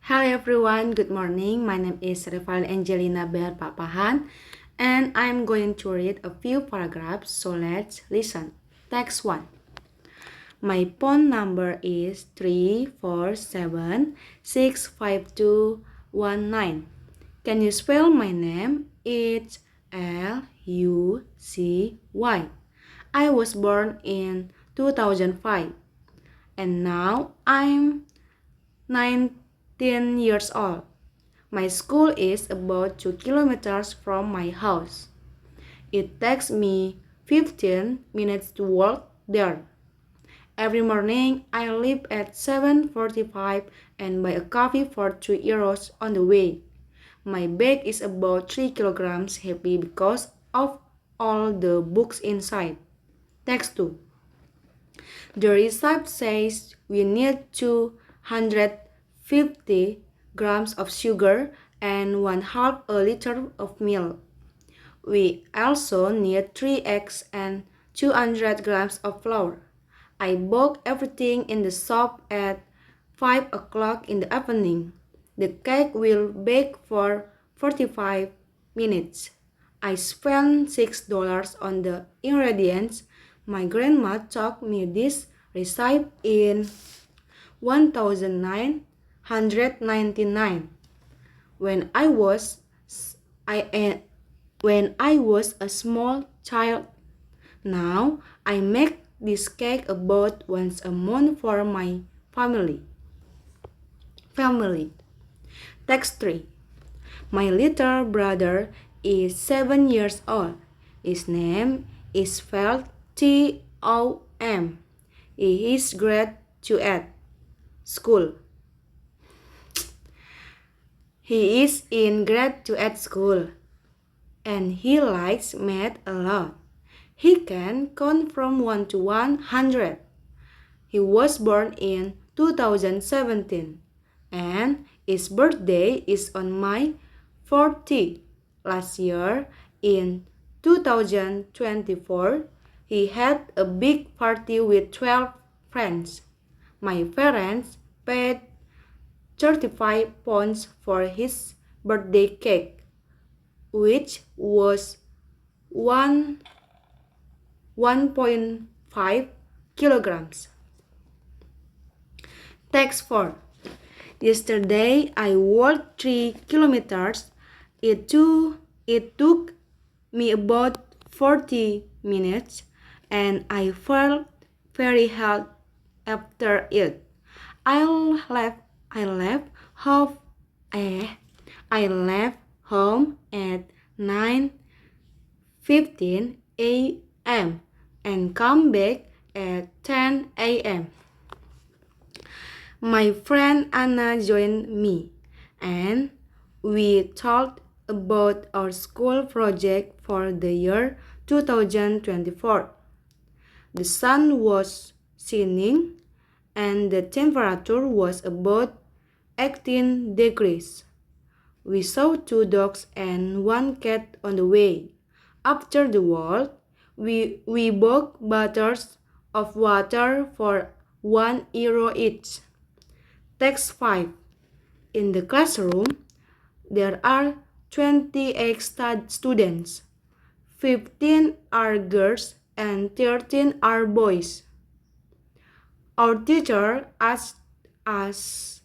Hello everyone, good morning. My name is Reval Angelina Behar Papahan and I'm going to read a few paragraphs, so let's listen. Text 1. My phone number is 347-65219. Can you spell my name? It's Lucy. I was born in 2005 and now I'm 19 years old. My school is about 2 kilometers from my house. It takes me 15 minutes to walk there. Every morning, I leave at 7:45 and buy a coffee for 3 euros on the way. My bag is about 3 kilograms heavy because of all the books inside. Text 2. The recipe says we need 250 grams of sugar and 1/2 a liter of milk. We also need 3 eggs and 200 grams of flour. I bought everything in the shop at 5 o'clock in the evening. The cake will bake for 45 minutes. I spent $6 on the ingredients. My grandma taught me this recipe in 1999 when I when I was a small child. Now I make this cake about once a month for my family. Family. Text 3. My little brother is 7 years old. His name is spelled Tom. He is grade 2 at school. He is in grade 2 at school and he likes math a lot. He can count from 1 to 100. He was born in 2017 and his birthday is on my 40th. Last year in 2024, he had a big party with 12 friends. My parents paid 35 pounds for his birthday cake, which was 1.5 kilograms. Text 4. Yesterday I walked 3 kilometers. It took me about 40 minutes and I felt very healthy after it. I left I left home I left home at 9:15 a.m. and come back at 10 a.m. My friend Anna joined me and we talked about our school project for the year 2024. The sun was shining and the temperature was about 18 degrees. We saw 2 dogs and 1 cat on the way. After the walk, we bought bottles of water for 1 euro each. Text 5. In the classroom, there are 28 students. 15 are girls and 13 are boys. Our teacher asked us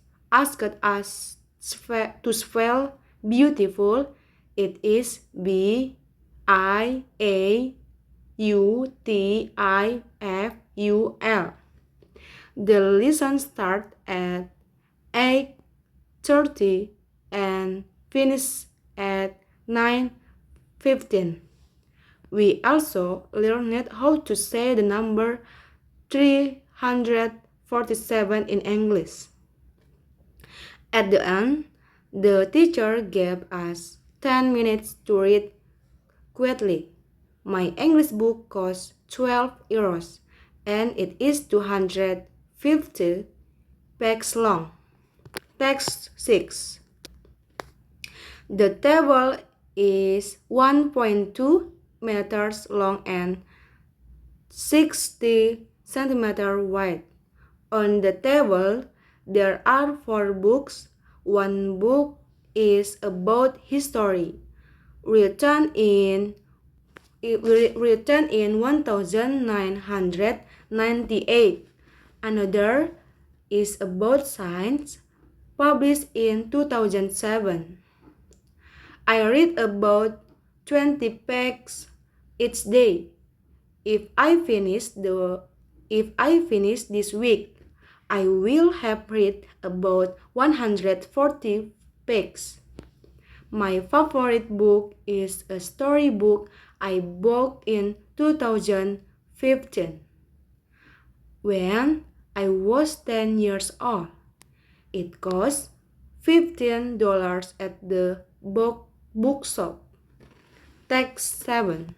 to spell beautiful. It is Biautiful. The lesson starts at 8:30 and finishes at 9:15. We also learned how to say the number 347 in English. At the end, the teacher gave us 10 minutes to read quickly. My English book costs 12 euros and it is 250 pages long. Text 6. The table is 1.2 meters long and 60 centimeters wide. On the table, there are 4 books, One book is about history, written in 1998. Another is about science, published in 2007. I read about 20 pages each day. If I finish this week, I will have read about 140 pages. My favorite book is a storybook I bought in 2015 when I was 10 years old. It cost $15 at the bookshop. Text 7.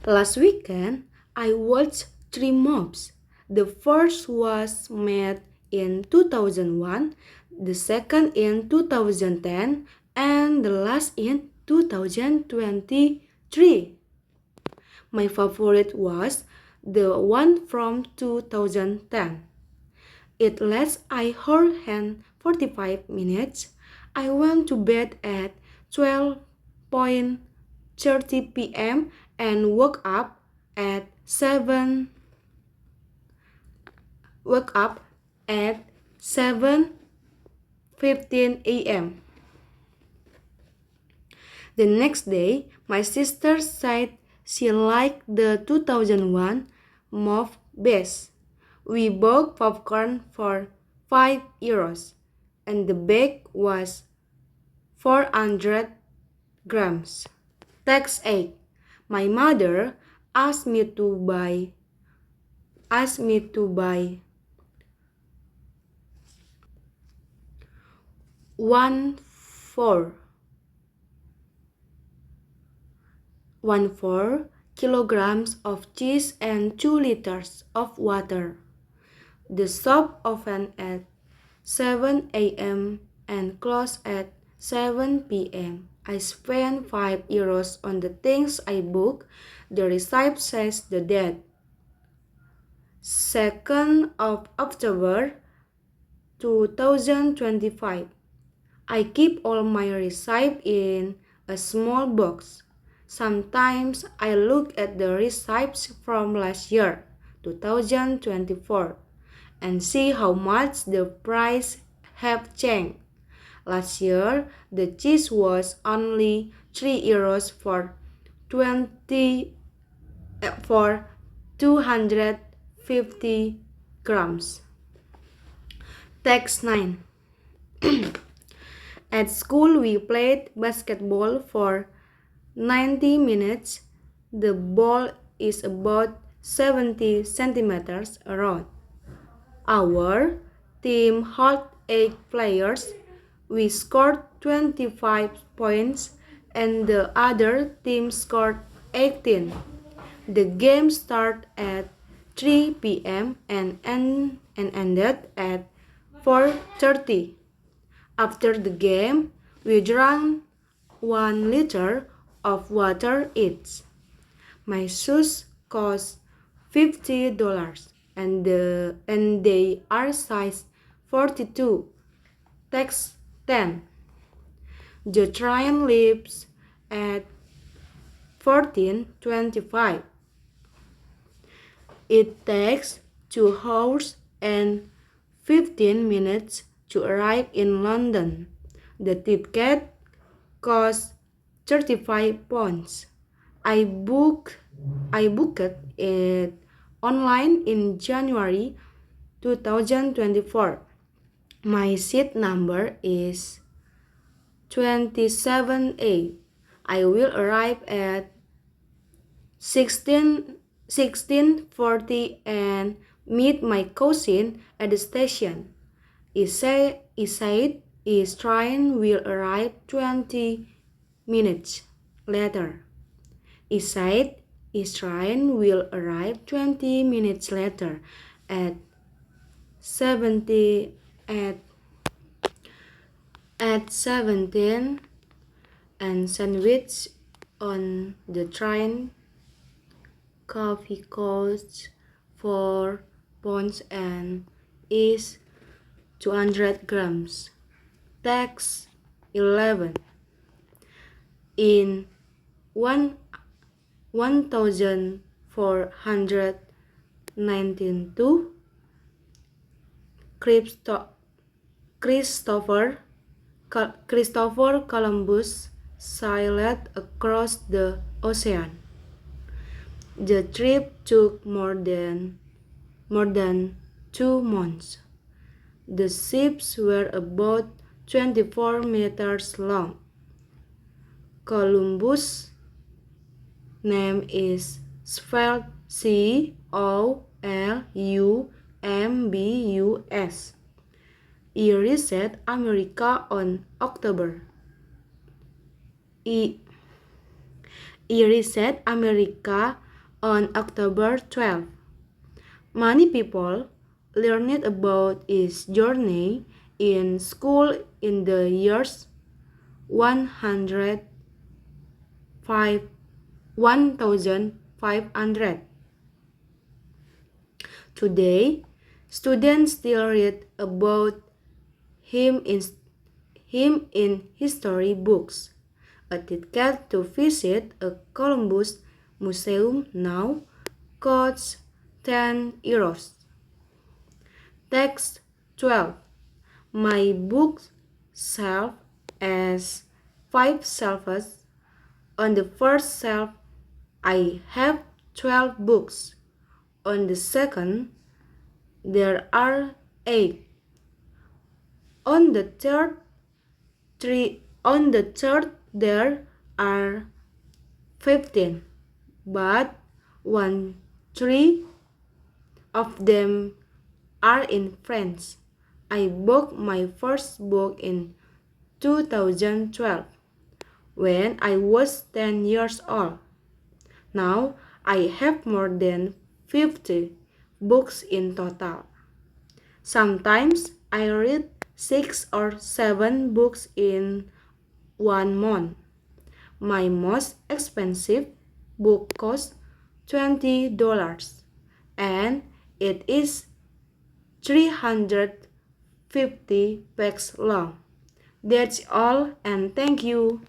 Last weekend, I watched three movies. The first was made in 2001, the second in 2010, and the last in 2023. My favorite was the one from 2010. It lasts I heard and 45 minutes. I went to bed at 12:30 p.m. and woke up at 7:15 a.m. The next day, my sister said she liked the 2001 movie best. We bought popcorn for €5 and the bag was 400 grams. Text 8. My mother asked me to buy one four kilograms of cheese and 2 liters of water. The shop opened at 7 a.m. and closed at 7 p.m. I spent €5 on the things I booked. The receipt says the date, 2nd of October 2025. I keep all my receipts in a small box. Sometimes I look at the receipts from last year, 2024, and see how much the price have changed. Last year, the cheese was only €3 for 250 grams. Text 9. At school, we played basketball for 90 minutes. The ball is about 70 centimeters around. Our team had 8 players. We scored 25 points and the other team scored 18. The game started at 3 p.m. and ended at 4:30. After the game, we drank 1 liter of water each. My shoes cost $50 and they are size 42. Text 10. The train leaves at 14:25. It takes 2 hours and 15 minutes to arrive in London. The ticket costs £35. I booked it online in January 2024. My seat number is 27A. I will arrive at 16:40 and meet my cousin at the station. He said his train will arrive 20 minutes later. He said his train will arrive 20 minutes later at 17 and sandwich on the train. Coffee costs £4 and is 200 grams. Text 11. In 1492, Christopher Columbus sailed across the ocean. The trip took more than 2 months. The ships were about 24 meters long. Columbus' name is spelled Columbus. He reached America on October. He reached America on October 12. Many people learned about his journey in school in the years 1500. Today, students still read about him in history books. A ticket to visit a Columbus museum now costs €10. Text 12. My bookshelf has 5 shelves. On the first shelf, I have 12 books. On the second, there are 8. On the third, there are 15, but 3 of them are in French. I bought my first book in 2012 when I was 10 years old. Now I have more than 50 books in total. Sometimes I read 6 or 7 books in 1 month. My most expensive book cost $20 and it is 350 pages long. That's all and thank you.